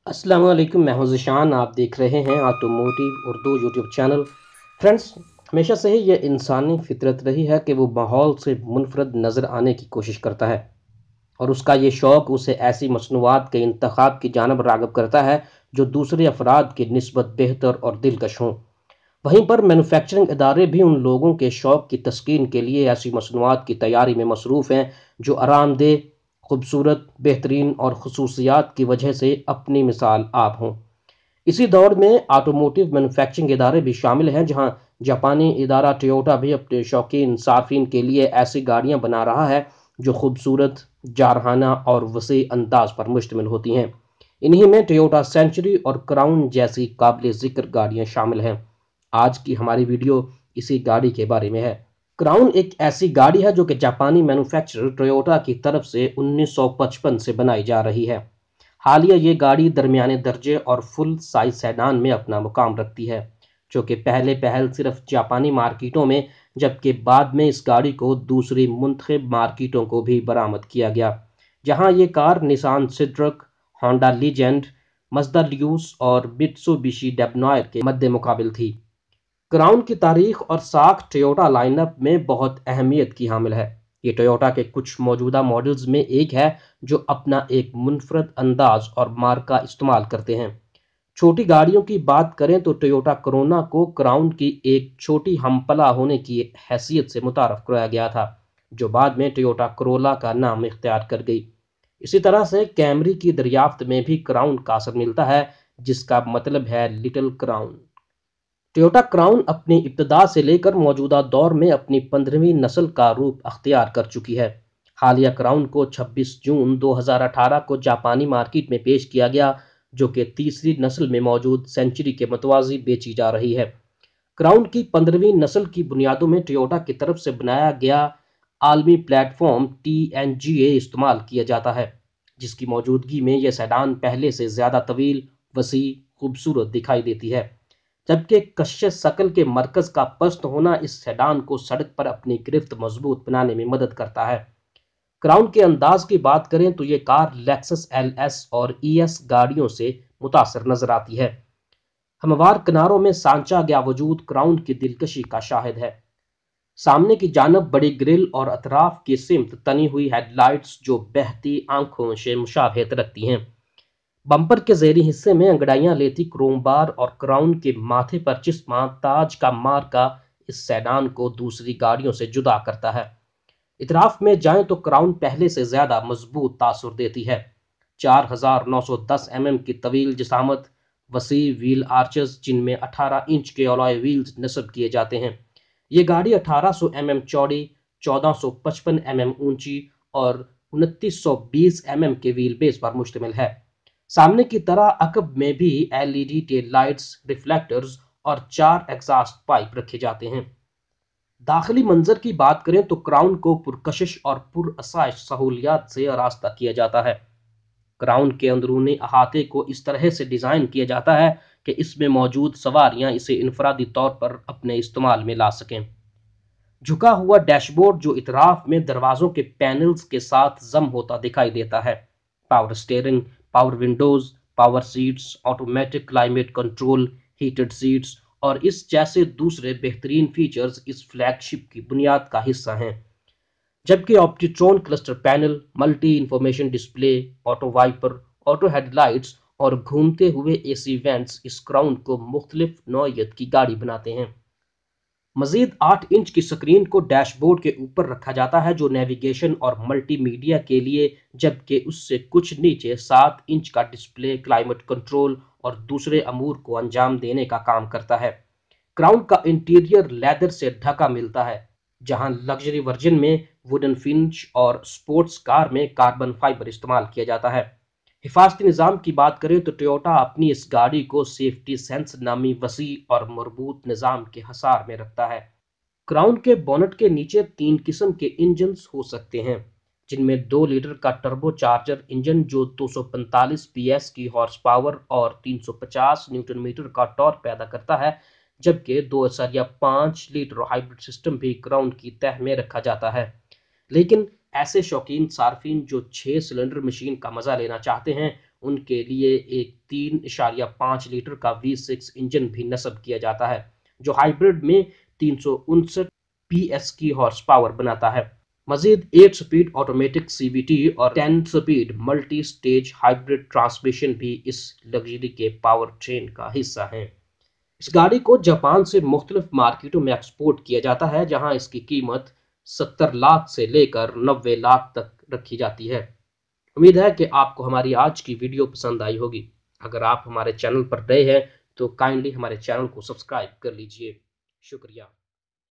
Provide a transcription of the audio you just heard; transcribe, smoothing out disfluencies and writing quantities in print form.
अस्सलाम वालेकुम, मैं हूं ज़ीशान। आप देख रहे हैं automotive Urdu YouTube channel. Friends, हमेशा से ही ये इंसानी फितरत रही है कि वो माहौल से मुनफरद नज़र आने की कोशिश करता है, और उसका ये शौक़ उसे ऐसी मसनूआत के इंतखाब की जानब राग़िब करता है जो दूसरे अफराद की निस्बत बेहतर और दिलकश हों। वहीं पर मैन्युफैक्चरिंग इदारे भी उन लोगों के शौक़ की तस्कीन के लिए ऐसी मसनूआत की तैयारी में मसरूफ़ हैं जो आरामदेह, खूबसूरत, बेहतरीन और खसूसियात की वजह से अपनी मिसाल आप हों। इसी दौर में ऑटोमोटिव मैन्युफैक्चरिंग इदारे भी शामिल हैं, जहां जापानी इदारा टोयोटा भी अपने शौकीन सार्फिन के लिए ऐसी गाड़ियां बना रहा है जो खूबसूरत, जारहाना और वसी अंदाज पर मुश्तमिल होती हैं। इन्हीं में टोयोटा सेंचुरी और क्राउन जैसी काबिल ज़िक्र गाड़ियां शामिल हैं। आज की हमारी वीडियो इसी गाड़ी के बारे में है। क्राउन एक ऐसी गाड़ी है जो कि जापानी मैन्युफैक्चरर टोयोटा की तरफ से 1955 से बनाई जा रही है। हालिया ये गाड़ी दरमियाने दर्जे और फुल साइज सेडान में अपना मुकाम रखती है, जो कि पहले पहल सिर्फ जापानी मार्केटों में, जबकि बाद में इस गाड़ी को दूसरी मुंतखब मार्केटों को भी बरामद किया गया, जहां ये कार निसान सिट्रक, होंडा लीजेंड, मज़दा ल्यूस और मित्सुबिशी डेबनॉयर के मद्दे मुकाबिल थी। क्राउन की तारीख और साख टोयोटा लाइनअप में बहुत अहमियत की हामिल है। ये टोयोटा के कुछ मौजूदा मॉडल्स में एक है जो अपना एक मुनफरद अंदाज और मार्का इस्तेमाल करते हैं। छोटी गाड़ियों की बात करें तो टोयोटा करोना को क्राउन की एक छोटी हमपला होने की हैसियत से मुतारफ कराया गया था, जो बाद में टोयोटा करोला का नाम इख्तियार कर गई। इसी तरह से कैमरी की दरियाफ्त में भी क्राउन का असर मिलता है, जिसका मतलब है लिटिल क्राउन। टोयोटा क्राउन अपनी इब्तदा से लेकर मौजूदा दौर में अपनी 15वीं नस्ल का रूप अख्तियार कर चुकी है। हालिया क्राउन को 26 जून 2018 को जापानी मार्केट में पेश किया गया, जो कि तीसरी नस्ल में मौजूद सेंचुरी के मतवाजी बेची जा रही है। क्राउन की 15वीं नस्ल की बुनियादों में टोयोटा की तरफ से बनाया गया आलमी प्लेटफॉर्म TNGA इस्तेमाल किया जाता है, जिसकी मौजूदगी में यह सेडान पहले से ज़्यादा तवील, वसी, खूबसूरत दिखाई देती है। जबकि कश्श शकल के मरकज़ का पस्त होना इस सेडान को सड़क पर अपनी गिरफ्त मजबूत बनाने में मदद करता है। क्राउन के अंदाज की बात करें तो ये कार लेक्सस LS और ES गाड़ियों से मुतासर नजर आती है। हमवार किनारों में सांचा गया वजूद क्राउन की दिलकशी का शाहिद है। सामने की जानब बड़ी ग्रिल और अतराफ की सिमत तनी हुई हेडलाइट्स जो बहती आंखों से मुशाबहत रखती हैं। बम्पर के ज़ेरी हिस्से में अंगड़ाइयां लेती क्रोम बार और क्राउन के माथे पर चिस्मा ताज का मार्का इस सेडान को दूसरी गाड़ियों से जुदा करता है। इतराफ में जाएं तो क्राउन पहले से ज्यादा मजबूत तासुर देती है। 4910 mm की तवील जिसामत, वसी व्हील आर्चेस जिनमें 18 इंच के अलॉय व्हील्स नस्ब किए जाते हैं। ये गाड़ी 1800 mm चौड़ी, 1455 mm ऊंची और 2920 mm के व्हील बेस पर मुश्तमिल है। सामने की तरह अकब में भी LED टेल लाइट्स, रिफ्लेक्टर्स और 4 एग्जॉस्ट पाइप रखे जाते हैं। दाखिली मंजर की बात करें तो क्राउन को पुरकशिश और पुरअसाइश सहूलियात से आरास्ता किया जाता है। क्राउन के अंदरूनी अहाते को इस तरह से डिज़ाइन किया जाता है कि इसमें मौजूद सवारियां इसे इनफरादी तौर पर अपने इस्तेमाल में ला सकें। झुका हुआ डैशबोर्ड जो इतराफ में दरवाजों के पैनल्स के साथ जम होता दिखाई देता है। Power steering, power Windows, power seats, automatic climate control, heated seats और इस जैसे दूसरे बेहतरीन फीचर्स इस फ्लैगशिप की बुनियाद का हिस्सा हैं। जबकि Optitron cluster panel, multi information display, auto wiper, auto headlights और घूमते हुए AC वेंट्स इस क्राउन को मुख्तलिफ नौइयत की गाड़ी बनाते हैं। मजीद 8 इंच की स्क्रीन को डैशबोर्ड के ऊपर रखा जाता है जो नेविगेशन और मल्टीमीडिया के लिए, जबकि उससे कुछ नीचे 7 इंच का डिस्प्ले क्लाइमेट कंट्रोल और दूसरे अमूर को अंजाम देने का काम करता है। क्राउन का इंटीरियर लेदर से ढका मिलता है, जहां लग्जरी वर्जन में वुडन फिनिश और स्पोर्ट्स कार में कार्बन फाइबर इस्तेमाल किया जाता है। हिफाजती निज़ाम की बात करें तो टोयोटा अपनी इस गाड़ी को सेफ्टी सेंस नामी वसी और मरबूत निज़ाम के हसार में रखता है। क्राउन के बोनट के नीचे 3 किस्म के इंजन्स हो सकते हैं, जिनमें 2 लीटर का टर्बो चार्जर इंजन जो 245 PS की हॉर्स पावर और 350 न्यूटन मीटर का टॉर्क पैदा करता है, जबकि 2.5 लीटर हाइब्रिड सिस्टम भी क्राउन की तह में रखा जाता है। लेकिन ऐसे शौकीन सार्फिन जो 6 सिलेंडर मशीन का मजा लेना चाहते हैं ان کے لیے ایک 3.5 لیٹر کا V6 انجن بھی نصب کیا جاتا ہے جو ہائیبرڈ میں 359 PS کی ہارس پاور بناتا ہے۔ مزید 8 سپیڈ آٹومیٹک CVT اور 10 speed multi stage hybrid transmission بھی اس لگژری کے پاور ٹرین کا حصہ ہیں۔ اس گاڑی کو جاپان سے مختلف مارکیٹوں میں ایکسپورٹ کیا جاتا ہے جہاں اس کی قیمت 70 لاکھ سے لے کر 90 لاکھ تک رکھی جاتی ہے۔ امید ہے کہ آپ کو ہماری آج کی ویڈیو پسند آئی ہوگی۔ اگر آپ ہمارے چینل پر نئے ہیں تو کائنڈلی ہمارے چینل کو سبسکرائب کر لیجئے۔ شکریہ۔